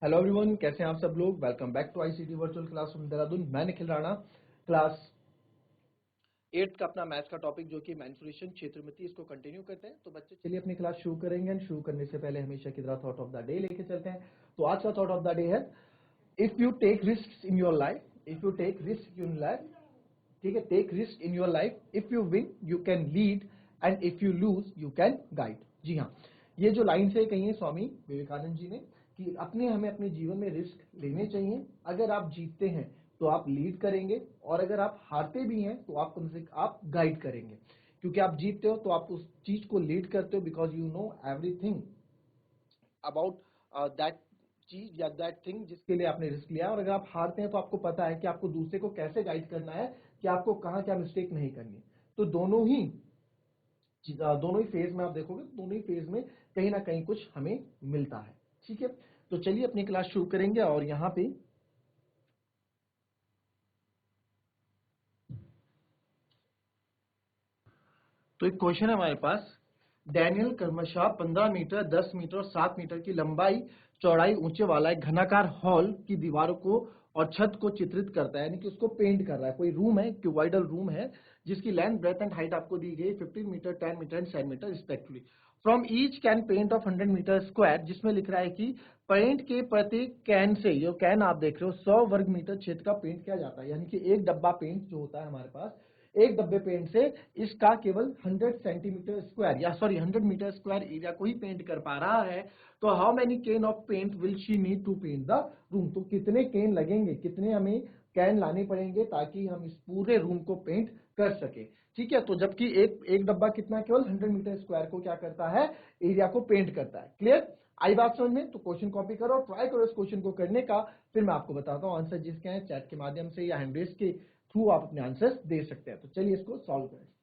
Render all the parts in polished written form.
Hello everyone, कैसे हैं आप सब लोग। Welcome back to ICT virtual classroom Dehradun. मैं निखिल राणा। क्लास 8 का अपना मैथ्स का टॉपिक जो कि मेंसुरेशन क्षेत्रमिति, इसको कंटिन्यू करते हैं। तो बच्चे चलिए अपनी क्लास शुरू करेंगे। एंड शुरू करने से पहले हमेशा की तरह थॉट ऑफ द डे लेके चलते हैं। तो आज का थॉट ऑफ द डे है, if you take risk in your life, if you take risk in life, ठीक है, take risk in your life, if you win you can lead and if you lose you can guide. जी हाँ, ये जो line से कही है स्वामी विवेकानंद जी ने कि हमें अपने जीवन में रिस्क लेने चाहिए। अगर आप जीतते हैं तो आप लीड करेंगे, और अगर आप हारते भी हैं तो आप गाइड करेंगे। क्योंकि आप जीतते हो तो आप उस चीज को लीड करते हो, because you know everything about that चीज या दैट थिंग जिसके लिए आपने रिस्क लिया। और अगर आप हारते हैं तो आपको पता है कि आपको दूसरे को कैसे गाइड करना है, कि आपको कहाँ क्या मिस्टेक नहीं करनी। तो दोनों ही फेज में आप देखोगे, दोनों ही फेज में कहीं ना कहीं कुछ हमें मिलता है। ठीक है, तो चलिए अपनी क्लास शुरू करेंगे। और यहाँ पे तो एक क्वेश्चन है हमारे पास। डैनियल क्रमशः 15 मीटर, 10 मीटर और 7 मीटर की लंबाई चौड़ाई ऊंचे वाला एक घनाकार हॉल की दीवारों को और छत को चित्रित करता है, यानी कि उसको पेंट कर रहा है। कोई रूम है, क्यूबॉइडल रूम है, जिसकी लेंथ, ब्रेथ एंड हाइट आपको दी गई 15 metre, 10 metre and 7 metre respectively. From each can paint of 100 metre square, जिसमें लिख रहा है कि पेंट के प्रत्येक कैन से, ये कैन आप देख रहे हो, 100 वर्ग मीटर क्षेत्र का पेंट किया जाता है। यानी कि एक डब्बा पेंट जो होता है हमारे पास, एक डब्बे पेंट से इसका केवल 100 सेंटीमीटर स्क्वायर, या सॉरी 100 मीटर स्क्वायर एरिया को ही पेंट कर पा रहा है। तो how many can of paint will she need to paint the room. तो कितने कैन लगेंगे, कितने हमें कैन लाने पड़ेंगे ताकि हम इस पूरे रूम को पेंट कर सके। ठीक है, तो जबकि एक डब्बा कितना, केवल 100 मीटर स्क्वायर को क्या करता है, एरिया को पेंट करता है। क्लियर, आई बात समझ में। तो क्वेश्चन कॉपी करो और ट्राई करो इस क्वेश्चन को करने का। फिर मैं आपको बताता हूँ आंसर, जिसके हैं चैट के माध्यम से या हैंड रेस के थ्रू आप अपने आंसर्स दे सकते हैं। तो चलिए इसको सॉल्व करें।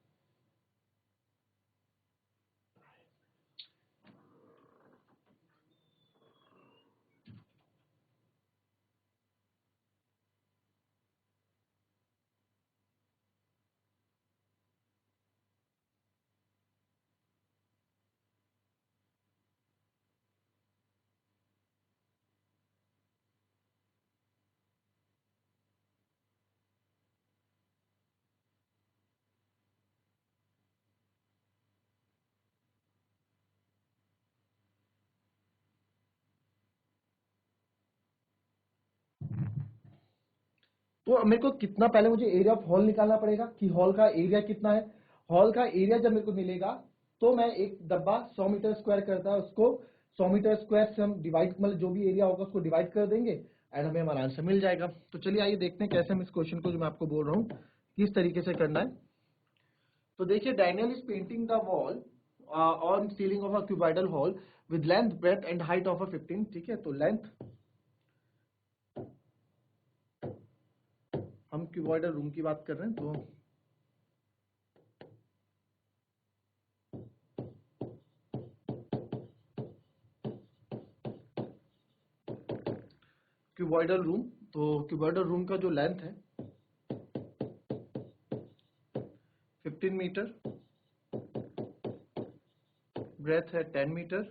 तो मेरे को कितना, पहले मुझे एरिया ऑफ हॉल निकालना पड़ेगा कि हॉल का एरिया कितना है। हॉल का एरिया जब मेरे को मिलेगा तो मैं, एक डब्बा 100 मीटर स्क्वायर करता है, उसको 100 मीटर स्क्वायर से हम डिवाइड, मतलब जो भी एरिया होगा उसको डिवाइड कर देंगे एंड हमें हमारा आंसर मिल जाएगा। तो चलिए आइए देखते हैं कैसे हम इस क्वेश्चन को, जो मैं आपको बोल रहा हूँ, किस तरीके से करना है। तो देखिए, Daniel is painting the wall on ceiling of a cuboidal hall with length, breadth and height of a 15। ठीक है, तो लेंथ, हम क्यूबॉइडल रूम की बात कर रहे हैं, तो क्यूबॉइडल रूम, तो क्यूबॉइडल रूम का जो लेंथ है 15 मीटर, ब्रेथ है 10 मीटर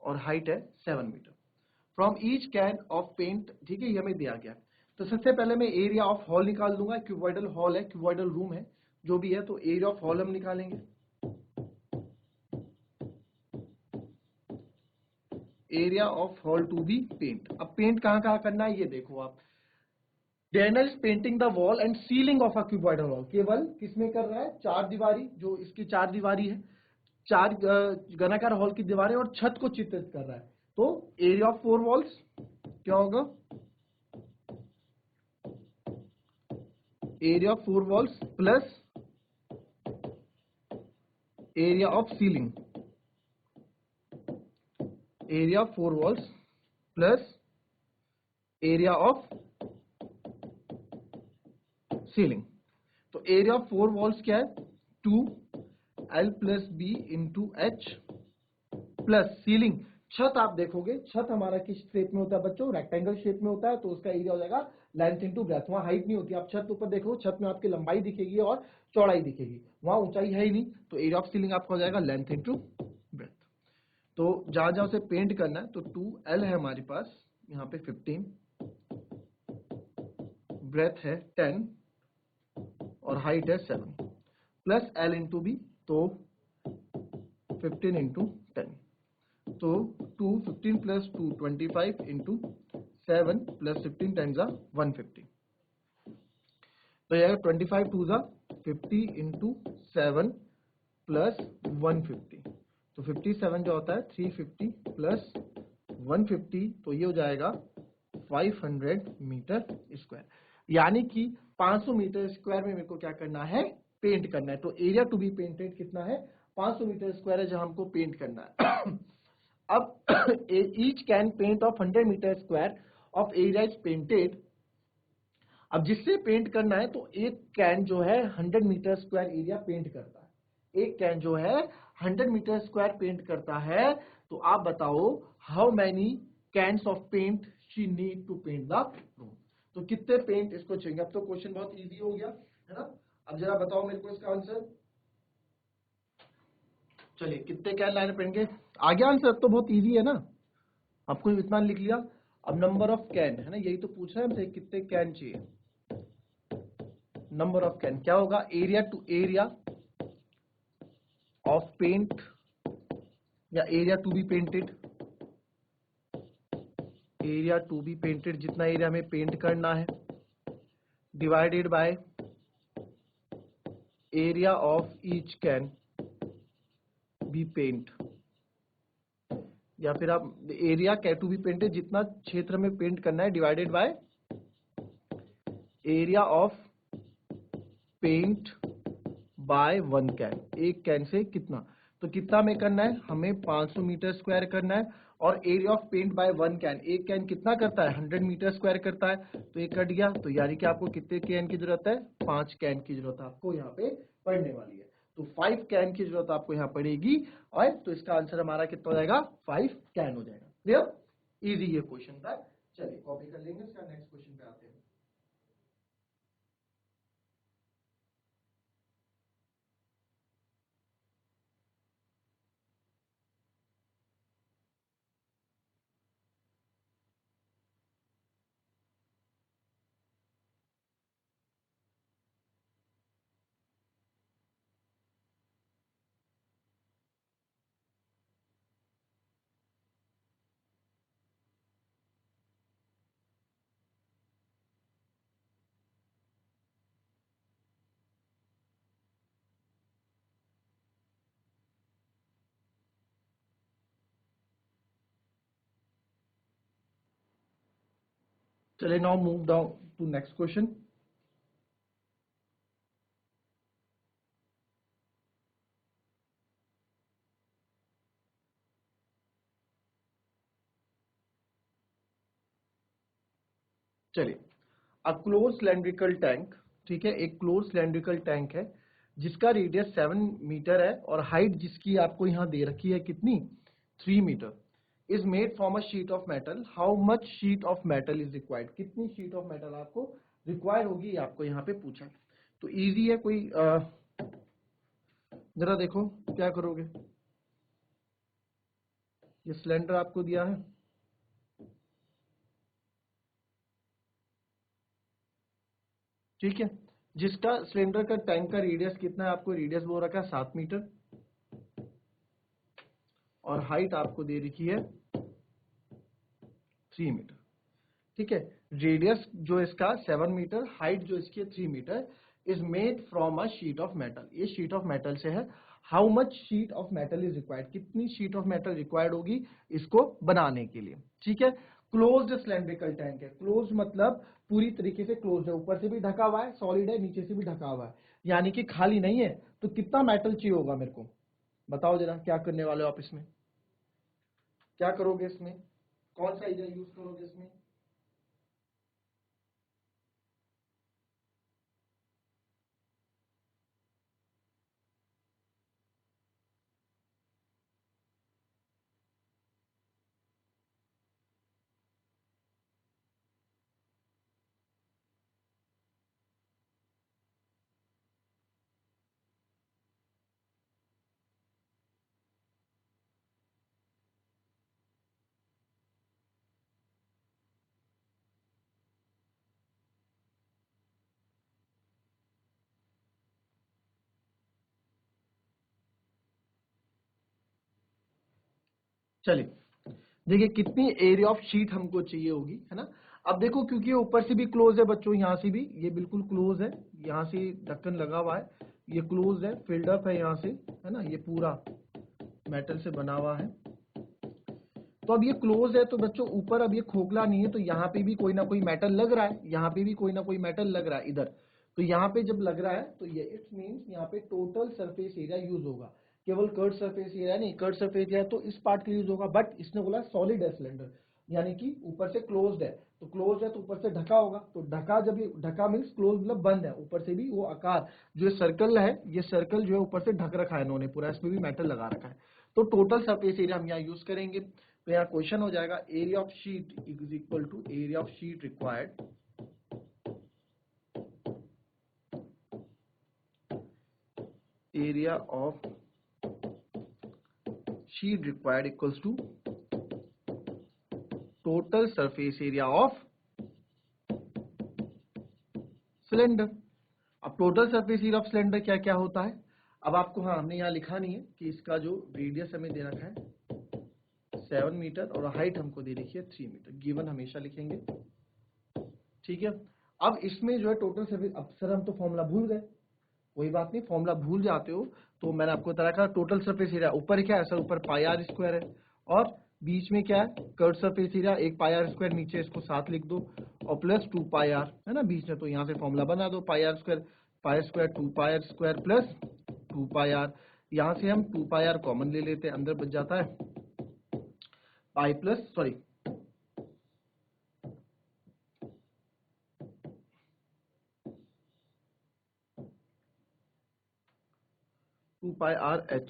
और हाइट है 7 metre. From each can of paint, ठीक है, ये हमें दिया गया। तो सबसे पहले मैं एरिया ऑफ हॉल निकाल दूंगा। क्यूबॉइडल हॉल है, क्यूबॉइडल रूम है, जो भी है, तो एरिया ऑफ हॉल हम निकालेंगे। Area of hall to be paint. अब पेंट कहां कहां करना है ये देखो आप। Daniel is painting the wall and ceiling of a cuboidal hall, केवल किसमें कर रहा है, चार दीवारी, जो इसकी चार दीवारी है, चार घनाकार हॉल की दीवारें और छत को चित्रित कर रहा है। तो एरिया ऑफ 4 वॉल्स क्या होगा, area of 4 walls plus area of ceiling, area of 4 walls plus area of ceiling. तो एरिया ऑफ 4 वॉल्स क्या है, 2 L plus B into H plus ceiling. छत आप देखोगे, छत हमारा किस शेप में होता है बच्चों, रेक्टेंगल शेप में होता है, तो उसका एरिया हो जाएगा लेंथ इंटू ब्रेथ। वहां हाइट नहीं होती, आप छत ऊपर देखो, छत में आपकी लंबाई दिखेगी और चौड़ाई दिखेगी, वहां ऊंचाई है ही नहीं। तो एरिया ऑफ सीलिंग आपका हो जाएगा लेंथ इंटू ब्रेथ। तो जहां जहां उसे पेंट करना है, तो 2L है हमारे पास यहाँ पे 15, ब्रेथ है 10 और हाइट है 7 प्लस L इंटू बी, तो 15 इंटू 10, तो 15 प्लस 25 इंटू 7 प्लस 15 10 जा 150, तो यह 25 2 जा 50 इंटू 7 प्लस 150, तो 57 जो होता है 350 प्लस 150, तो ये हो जाएगा 500 मीटर स्क्वायर। यानी कि 500 मीटर स्क्वायर में मेरे को क्या करना है, पेंट करना है। तो एरिया टू बी पेंटेड कितना है, 500 मीटर स्क्वायर है जहां हमको पेंट करना है। अब each can paint of 100 metre square of area is painted. अब जिससे पेंट करना है, तो एक कैन जो है 100 मीटर स्क्वायर एरिया पेंट करता है, एक कैन जो है 100 मीटर स्क्वायर पेंट करता है। तो आप बताओ how many cans of paint she need to paint the room, तो कितने पेंट इसको चाहिए। अब तो क्वेश्चन बहुत इजी हो गया है ना। अब जरा बताओ मेरे को इसका आंसर। चलिए कितने कैन लाने पड़ेंगे, आ गया आंसर। अब तो बहुत इजी है ना, आपको इतना लिख लिया। अब नंबर ऑफ कैन है ना, यही तो पूछ रहा है हमसे, कितने कैन चाहिए। नंबर ऑफ कैन क्या होगा, area to area of paint या area to be painted, area to be painted जितना एरिया हमें पेंट करना है, divided by area of each can be paint, या फिर आप area can to be painted जितना क्षेत्र में पेंट करना है, divided by area of paint by 1 can, एक कैन से कितना, तो कितना में करना है हमें 500 मीटर स्क्वायर करना है। और area of paint by 1 can, एक कैन कितना करता है 100 मीटर स्क्वायर करता है, तो ये कट गया। तो यानी कि आपको कितने कैन की जरूरत है, 5 कैन की जरूरत आपको यहाँ पे पड़ने वाली है। तो 5 कैन की जरूरत आपको यहाँ पड़ेगी, और तो इसका आंसर हमारा कितना हो जाएगा, 5 कैन हो जाएगा। क्लियर, इजी ये क्वेश्चन था। चलिए कॉपी कर लेंगे, इसका नेक्स्ट क्वेश्चन पे आते हैं। चलिए now move down to next question. चलिए, अ क्लोज सिलेंड्रिकल टैंक, ठीक है, एक क्लोज सिलेंड्रिकल टैंक है जिसका रेडियस 7 मीटर है और हाइट जिसकी आपको यहां दे रखी है कितनी, 3 metre, is made from a sheet of metal. How much sheet of metal is required, कितनी शीट ऑफ मेटल आपको रिक्वायर होगी, आपको यहाँ पे पूछा है। तो इजी है, कोई जरा देखो क्या करोगे। ये सिलेंडर आपको दिया है, ठीक है, जिसका सिलेंडर का टैंक का रेडियस कितना है, आपको रेडियस वो रखा है 7 मीटर और हाइट आपको दे रखी है 3 मीटर, ठीक है। रेडियस जो इसका 7 मीटर, हाइट जो इसकी 3 metre, is made from a sheet of metal, ये शीट ऑफ मेटल से है। How much sheet of metal is required, कितनी शीट ऑफ मेटल रिक्वायर्ड होगी इसको बनाने के लिए, ठीक है। क्लोज्ड सिलेंड्रिकल टैंक है, क्लोज मतलब पूरी तरीके से क्लोज है, ऊपर से भी ढका हुआ है, सॉलिड है, नीचे से भी ढका हुआ है, यानी कि खाली नहीं है। तो कितना मेटल चाहिए होगा मेरे को, बताओ जरा, क्या करने वाले हो आप इसमें, क्या करोगे इसमें, कौन सा एरिया यूज करोगे इसमें। चलिए देखिए कितनी एरिया ऑफ शीट हमको चाहिए होगी, है ना। अब देखो क्योंकि ये ऊपर से भी क्लोज है बच्चों, यहाँ से भी ये बिल्कुल क्लोज है, यहाँ से ढक्कन लगा हुआ है, ये क्लोज है, फिल्ड अप है यहाँ से, है ना, ये पूरा मेटल से बना हुआ है। तो अब ये क्लोज है तो बच्चों ऊपर अब ये खोखला नहीं है, तो यहाँ पे भी कोई ना कोई मेटल लग रहा है, यहाँ पे भी कोई ना कोई मेटल लग रहा है इधर। तो यहाँ पे जब लग रहा है तो ये इट्स मीन्स यहाँ पे टोटल सरफेस एरिया यूज होगा, केवल कर्व सरफेस एरिया नहीं, कर्व सरफेस एरिया तो इस पार्ट के यूज होगा, बट इसने बोला सॉलिड है सिलेंडर, यानी कि ऊपर से क्लोज्ड है, तो क्लोज है तो ऊपर से ढका होगा, तो ढका जब ये ढका मीन्स क्लोज मतलब बंद है, ऊपर से भी वो आकार जो सर्कल है, ये सर्कल जो है ऊपर से ढक रखा है इन्होंने पूरा, इसमें भी मेटल लगा रखा है, तो टोटल सरफेस एरिया हम यहाँ यूज करेंगे। तो यहाँ क्वेश्चन हो जाएगा area of sheet is equal to area of sheet required, area of sheet required equals to total surface area of cylinder. अब total surface area of cylinder क्या क्या होता है, अब आपको, हाँ हमने यहाँ लिखा नहीं है कि इसका जो रेडियस हमें दे रखा है 7 मीटर और हाइट हमको दे रखी है 3 मीटर, गिवन हमेशा लिखेंगे, ठीक है। अब इसमें जो है टोटल सरफेस, अब सर हम तो फॉर्मूला भूल गए, कोई बात नहीं, फॉर्मूला भूल जाते हो तो मैंने आपको बता रखा टोटल सरफेस एरिया ऊपर क्या है सर, ऊपर पाई आर स्क्वायर है, और बीच में क्या है कर्व सरफेस एरिया, एक पाई आर स्क्वायर, नीचे इसको साथ लिख दो और प्लस 2 पाई आर है ना बीच में, तो यहाँ से फॉर्मूला बना दो pi square 2 pi R square plus 2 pi R, यहाँ से हम 2 पाई आर कॉमन ले लेते हैं, अंदर बच जाता है pi plus sorry 2 pi R H,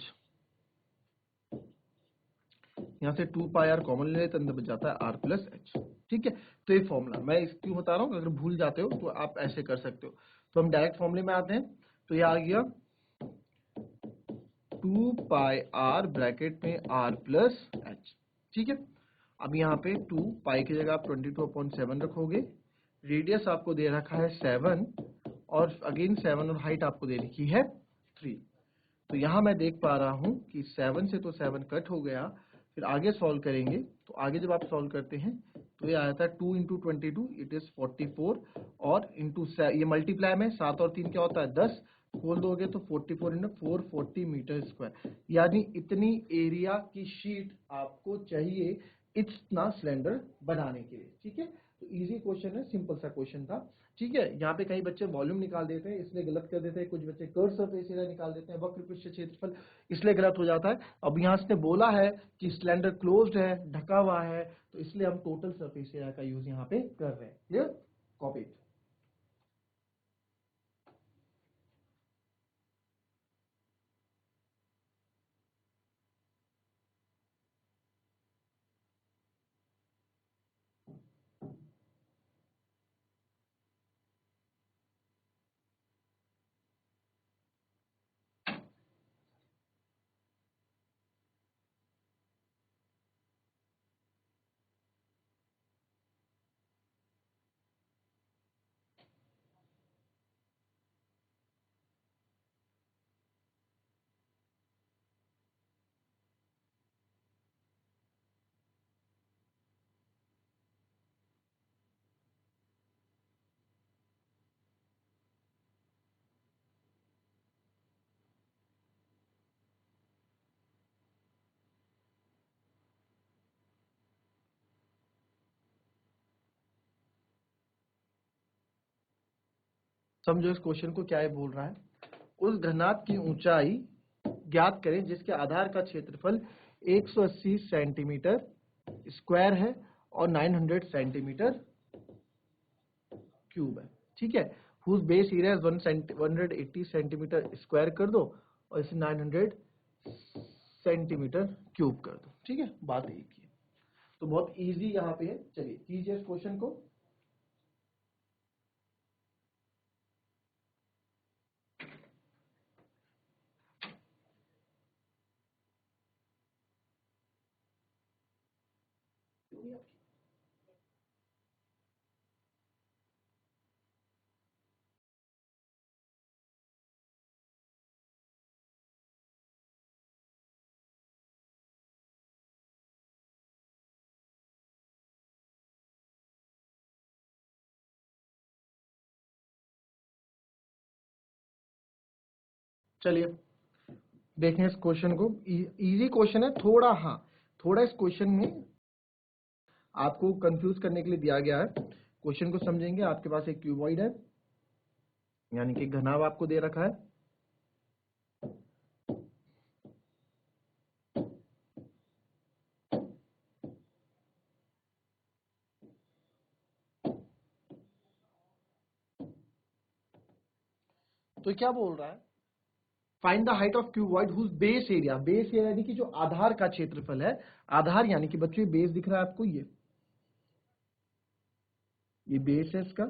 यहाँ से 2 पाई आर कॉमन ले लेते अंदर बच जाता है आर प्लस एच, ठीक है। तो ये फॉर्मूला मैं इस क्यों बता रहा हूँ, अगर भूल जाते हो तो आप ऐसे कर सकते हो, तो हम डायरेक्ट फॉर्मूले में आते हैं, तो ये आ गया 2 पाई आर ब्रैकेट में आर प्लस एच, ठीक है। अब यहाँ पे 2 पाई की जगह आप 22/7 रखोगे, रेडियस आपको दे रखा है 7 और अगेन 7 और हाइट आपको दे रखी है 3, तो यहां मैं देख पा रहा हूं कि 7 से तो 7 कट हो गया, फिर आगे सॉल्व करेंगे, तो आगे जब आप सॉल्व करते हैं तो ये आया था 2 इंटू 22 इट इज 44 और इंटू ये मल्टीप्लाई में 7 और 3 क्या होता है 10, खोल दोगे तो 44 इंटू 440 मीटर स्क्वायर, यानी इतनी एरिया की शीट आपको चाहिए इतना सिलेंडर बनाने के लिए, ठीक है। तो इजी क्वेश्चन है, सिंपल सा क्वेश्चन था, ठीक है। यहाँ पे कई बच्चे वॉल्यूम निकाल देते हैं इसलिए गलत कर देते हैं, कुछ बच्चे कर्व सरफेस एरिया निकाल देते हैं, वक्र पृष्ठ क्षेत्रफल, इसलिए गलत हो जाता है। अब यहाँ से बोला है कि सिलेंडर क्लोज्ड है, ढका हुआ है, तो इसलिए हम टोटल सरफेस एरिया का यूज यहाँ पे कर रहे हैं, क्लियर, कॉपी। समझो इस क्वेश्चन को क्या है बोल रहा है, उस घनाभ की ऊंचाई ज्ञात करें जिसके आधार का क्षेत्रफल 180 सेंटीमीटर स्क्वायर है और 900 सेंटीमीटर क्यूब है, ठीक है। Whose base area 180 centimetre square कर दो और इसे 900 सेंटीमीटर क्यूब कर दो, ठीक है, बात एक ही है। तो बहुत इजी यहाँ पे है, चलिए कीजिए इस क्वेश्चन को। चलिए देखें इस क्वेश्चन को। इजी क्वेश्चन है थोड़ा, हाँ थोड़ा इस क्वेश्चन में आपको कंफ्यूज करने के लिए दिया गया है। क्वेश्चन को समझेंगे। आपके पास एक क्यूबॉइड है, यानी कि घनाभ आपको दे रखा है। तो क्या बोल रहा है, find the height of cuboid whose base area, base area यानी कि जो आधार का क्षेत्रफल है, आधार यानी कि बच्चों बेस दिख रहा है आपको, ये बेस है इसका,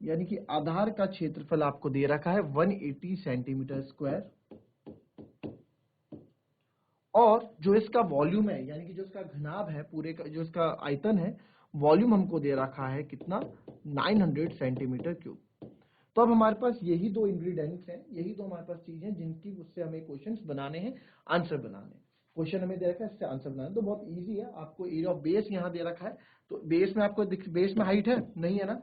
यानी कि आधार का क्षेत्रफल आपको दे रखा है 180 सेंटीमीटर स्क्वायर, और जो इसका वॉल्यूम है यानी कि जो इसका घनाभ है, पूरे का जो इसका आयतन है, वॉल्यूम हमको दे रखा है कितना, 900 सेंटीमीटर क्यूब। तो अब हमारे पास यही दो इंग्रेडिएंट्स हैं, यही दो हमारे पास चीजें हैं जिनकी उससे हमें क्वेश्चंस बनाने हैं, आंसर बनाने हैं। क्वेश्चन हमें दे रखा है, इससे आंसर बनाना तो बहुत इजी है। आपको एरिया ऑफ बेस यहाँ दे रखा है, तो बेस में आपको बेस में हाइट है नहीं है ना,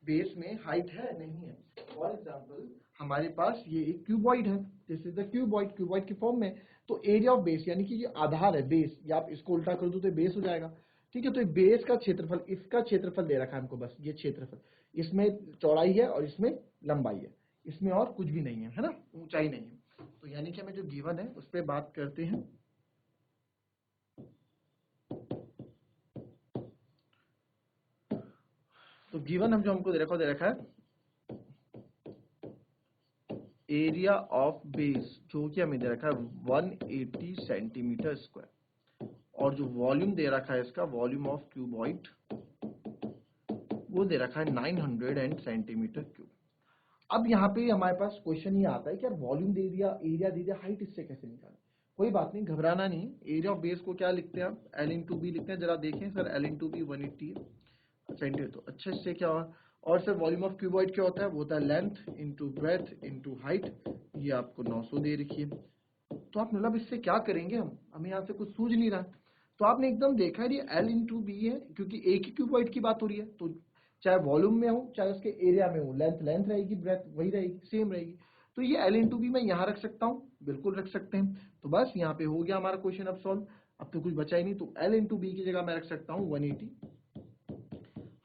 बेस में हाइट है नहीं है। फॉर एग्जाम्पल हमारे पास ये एक क्यूबॉइड है, this is the cuboid, cuboid के फॉर्म में। तो एरिया ऑफ बेस यानी कि ये आधार है बेस, या आप इसको उल्टा कर दो तो बेस हो जाएगा। ठीक है, तो बेस का क्षेत्रफल, इसका क्षेत्रफल दे रखा है हमको, बस ये क्षेत्रफल, इसमें चौड़ाई है और इसमें लंबाई है, इसमें और कुछ भी नहीं है ना, ऊंचाई नहीं है। तो यानी कि हमें जो गिवन है उस पर बात करते हैं। तो गिवन हम जो हमको दे रखा है एरिया ऑफ बेस, जो कि हमें दे रखा है 180 सेंटीमीटर स्क्वायर, और जो वॉल्यूम दे रखा है इसका, वॉल्यूम ऑफ क्यूबॉइड, वो दे रखा है 900 सेंटीमीटर क्यूब। अब यहाँ पे हमारे पास क्वेश्चन ये आता है कि यार वॉल्यूम दे दिया, एरिया दे दिया, हाइट इससे कैसे निकालें। कोई बात नहीं, घबराना नहीं। एरिया ऑफ बेस को क्या लिखते हैं आप, एल इंटू बी लिखते हैं। जरा देखें sir, L into B 180 centimetre, तो अच्छा इससे क्या हुआ। और सर वॉल्यूम ऑफ क्यूबॉइड क्या होता है, वो होता है length into breadth into height, ये आपको 900 दे रखी है। तो आप मतलब इससे क्या करेंगे, हम हमें यहाँ से कुछ सूझ नहीं रहा। तो आपने एकदम देखा है ये एल इंटू बी है, क्योंकि एक ही क्यूबॉइड की बात हो रही है, तो चाहे वॉल्यूम में हो चाहे उसके एरिया में हो, लेंथ लेंथ रहेगी, ब्रेथ वही रहेगी, सेम रहेगी। तो ये एल इंटू बी मैं यहाँ रख सकता हूँ, बिल्कुल रख सकते हैं। तो बस यहाँ पे हो गया हमारा क्वेश्चन अब सॉल्व। अब तो कुछ बचा ही नहीं, तो एल इंटू बी की जगह मैं रख सकता हूँ 180,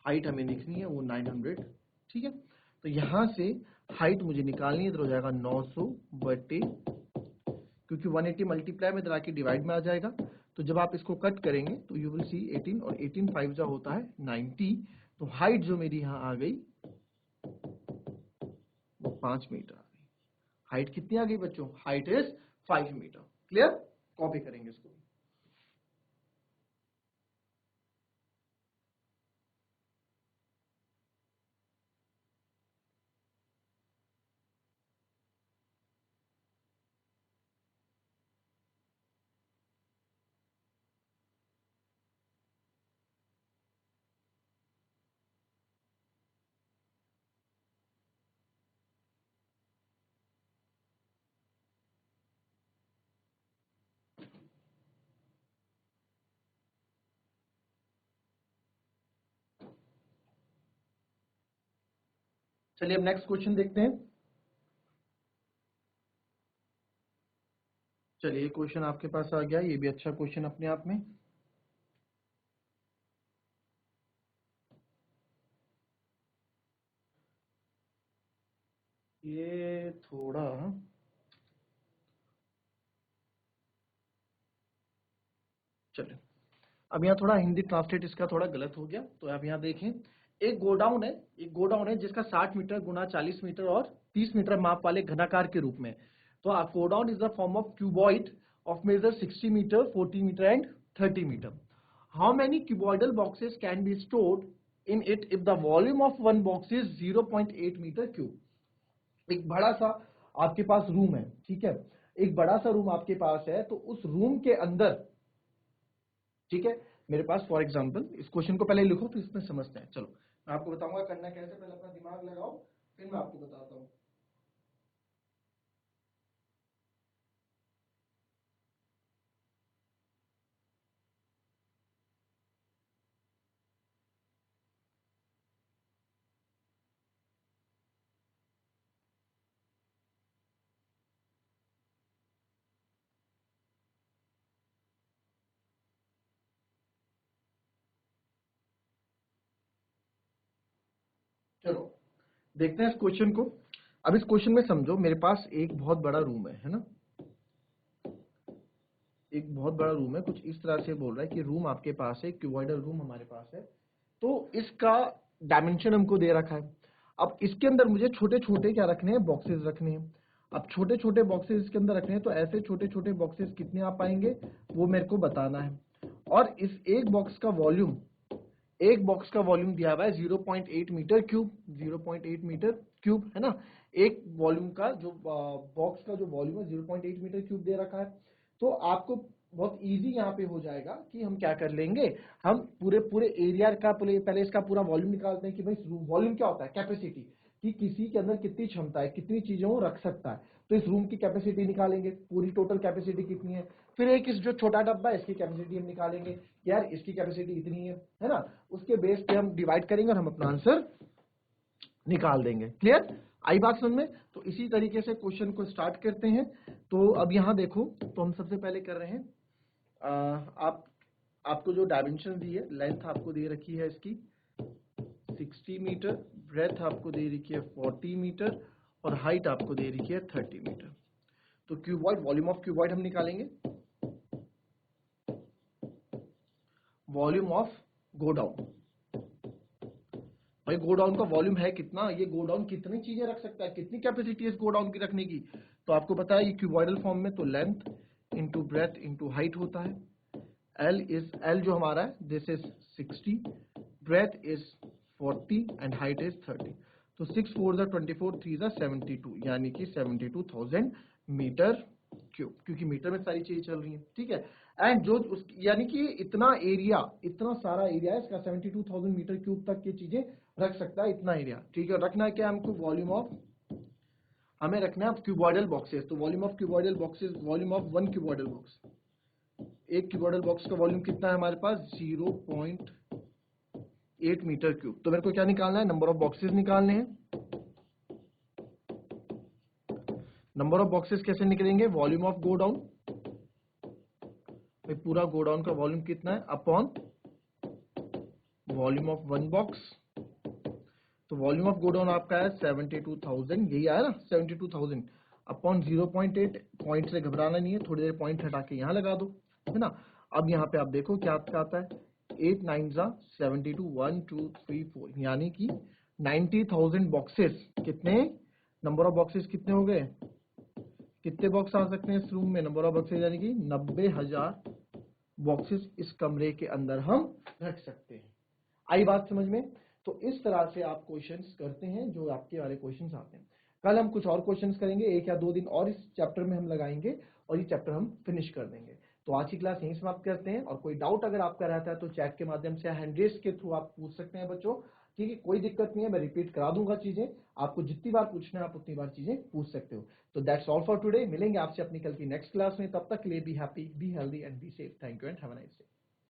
हाइट हमें लिखनी है वो 900। ठीक है, तो यहाँ से हाइट मुझे निकालनी है, तो हो जाएगा 900 बटे, क्योंकि 180 मल्टीप्लाई में के डिवाइड में आ जाएगा। तो जब आप इसको कट करेंगे तो यू विल सी 18, और 18 5 जा होता है 90। तो हाइट जो मेरी यहाँ आ गई वो 5 मीटर आ गई। हाइट कितनी आ गई बच्चों, height is 5 metre. Clear, copy करेंगे इसको। चलिए अब नेक्स्ट क्वेश्चन देखते हैं। चलिए क्वेश्चन आपके पास आ गया, ये भी अच्छा क्वेश्चन अपने आप में। ये थोड़ा, चलिए अब यहाँ थोड़ा हिंदी ट्रांसलेट इसका थोड़ा गलत हो गया। तो आप यहाँ देखें, एक गोडाउन है, एक गोडाउन है जिसका 60 मीटर गुना 40 मीटर और 30 मीटर माप वाले घनाकार के रूप में। तो a godown is the form of cuboid of measure 60 metre, 40 metre and 30 metre. How many cuboidal boxes can be stored in it if the volume of one box is 0.8 metre cube. एक बड़ा सा आपके पास room है, ठीक है, एक बड़ा सा रूम आपके पास है, तो उस रूम के अंदर, ठीक है, मेरे पास फॉर एग्जांपल, इस क्वेश्चन को पहले लिखो फिर इसमें समझते हैं। चलो मैं आपको बताऊंगा करना कैसे, पहले अपना दिमाग लगाओ फिर मैं आपको बताता हूं। चलो देखते हैं इस क्वेश्चन को। अब इस क्वेश्चन में समझो, मेरे पास एक बहुत बड़ा रूम है ना, एक बहुत बड़ा रूम है, कुछ इस तरह से बोल रहा है कि रूम आपके पास है, क्यूबॉइडल रूम हमारे पास है, तो इसका डायमेंशन हमको दे रखा है। अब इसके अंदर मुझे छोटे छोटे क्या रखने हैं, बॉक्सेस रखने हैं। अब छोटे छोटे बॉक्सेस इसके अंदर रखने हैं, तो ऐसे छोटे छोटे बॉक्सेस कितने आ पाएंगे वो मेरे को बताना है। और इस एक बॉक्स का वॉल्यूम, एक बॉक्स का वॉल्यूम दिया हुआ है 0.8 मीटर क्यूब, 0.8 मीटर क्यूब है ना। एक वॉल्यूम का जो बॉक्स का जो वॉल्यूम है 0.8 मीटर क्यूब दे रखा है। तो आपको बहुत इजी यहाँ पे हो जाएगा कि हम क्या कर लेंगे, हम पूरे पूरे एरिया का पहले इसका पूरा वॉल्यूम निकालते हैं कि भाई वॉल्यूम क्या होता है, कैपेसिटी, कि किसी के अंदर कितनी क्षमता है, कितनी चीजों को रख सकता है। तो इस रूम की कैपेसिटी निकालेंगे, पूरी टोटल कैपेसिटी कितनी है। फिर एक इस जो छोटा डब्बा है इसकी कैपेसिटी हम निकालेंगे, यार इसकी कैपेसिटी इतनी है ना। उसके बेस पे हम डिवाइड करेंगे और हम अपना आंसर निकाल देंगे। क्लियर, आई बात समझ में। तो इसी तरीके से क्वेश्चन को स्टार्ट करते हैं। तो अब यहां देखो, तो हम सबसे पहले कर रहे हैं, आपको जो डायमेंशन दी है, लेंथ आपको दे रखी है इसकी 60 मीटर, ब्रेथ आपको दे रखी है 40 मीटर और हाइट आपको दे रखी है 30 मीटर। तो क्यूबॉइड, वॉल्यूम ऑफ क्यूबॉइड हम निकालेंगे, वॉल्यूम ऑफ गोडाउन। भाई गोडाउन का वॉल्यूम है कितना, ये गोडाउन कितनी चीजें रख सकता है, कितनी कैपेसिटी है इस गोडाउन की रखने की। तो आपको पता है ये क्यूबॉइडल फॉर्म में, तो length into breadth into height होता है। एल जो हमारा है this is 60, breadth is 40 and height is 30। तो 6 4 24, 3 72, यानी कि 72,000 मीटर क्यूब, क्योंकि मीटर में सारी चीजें चल रही हैं। ठीक है, एंड जो उस यानी कि इतना एरिया, इतना सारा एरिया है इसका 72,000 मीटर क्यूब तक की चीजें रख सकता है, इतना एरिया। ठीक है, रखना है क्या हमको, वॉल्यूम ऑफ, हमें रखना है क्यूबॉइडल बॉक्सेस। तो volume of cuboidal boxes, volume of one cuboidal box, एक क्यूबॉइडल बॉक्स का वॉल्यूम कितना है हमारे पास, 0.8 मीटर क्यूब। तो मेरे को क्या निकालना है, नंबर ऑफ बॉक्सेस निकालने हैं। नंबर ऑफ बॉक्सेस कैसे निकलेंगे, वॉल्यूम ऑफ गोडाउन, पूरा गोडाउन का वॉल्यूम कितना है, upon volume of one box. तो वॉल्यूम ऑफ गोडाउन आपका है 72,000, यही आया ना 72,000 अपॉन 0.8। पॉइंट से घबराना नहीं है, थोड़ी देर पॉइंट हटा के यहां लगा दो, है ना। अब यहाँ पे आप देखो क्या आता है, 8 9 72, 1 2 3 4, यानी कि 90,000 बॉक्सेस। कितने, नंबर ऑफ बॉक्सेस कितने हो गए, कितने बॉक्स आ सकते हैं इस रूम में, नंबर ऑफ बॉक्सेस यानी कि 90,000 बॉक्सेस इस कमरे के अंदर हम रख सकते हैं। आई बात समझ में। तो इस तरह से आप क्वेश्चंस करते हैं, जो आपके वाले क्वेश्चंस आते हैं। कल हम कुछ और क्वेश्चंस करेंगे, 1 या 2 दिन और इस चैप्टर में हम लगाएंगे और ये चैप्टर हम फिनिश कर देंगे। तो आज की क्लास यहीं समाप्त करते हैं, और कोई डाउट अगर आपका रहता है तो चैट के माध्यम से, हैंड रेज के थ्रू आप पूछ सकते हैं बच्चों। ठीक है, कोई दिक्कत नहीं है, मैं रिपीट करा दूंगा चीजें, आपको जितनी बार पूछना है आप उतनी बार चीजें पूछ सकते हो। तो दैट्स ऑल फॉर टुडे, मिलेंगे आपसे अपनी कल की नेक्स्ट क्लास में, तब तक के लिए be happy, be healthy and be safe. Thank you and have a nice day.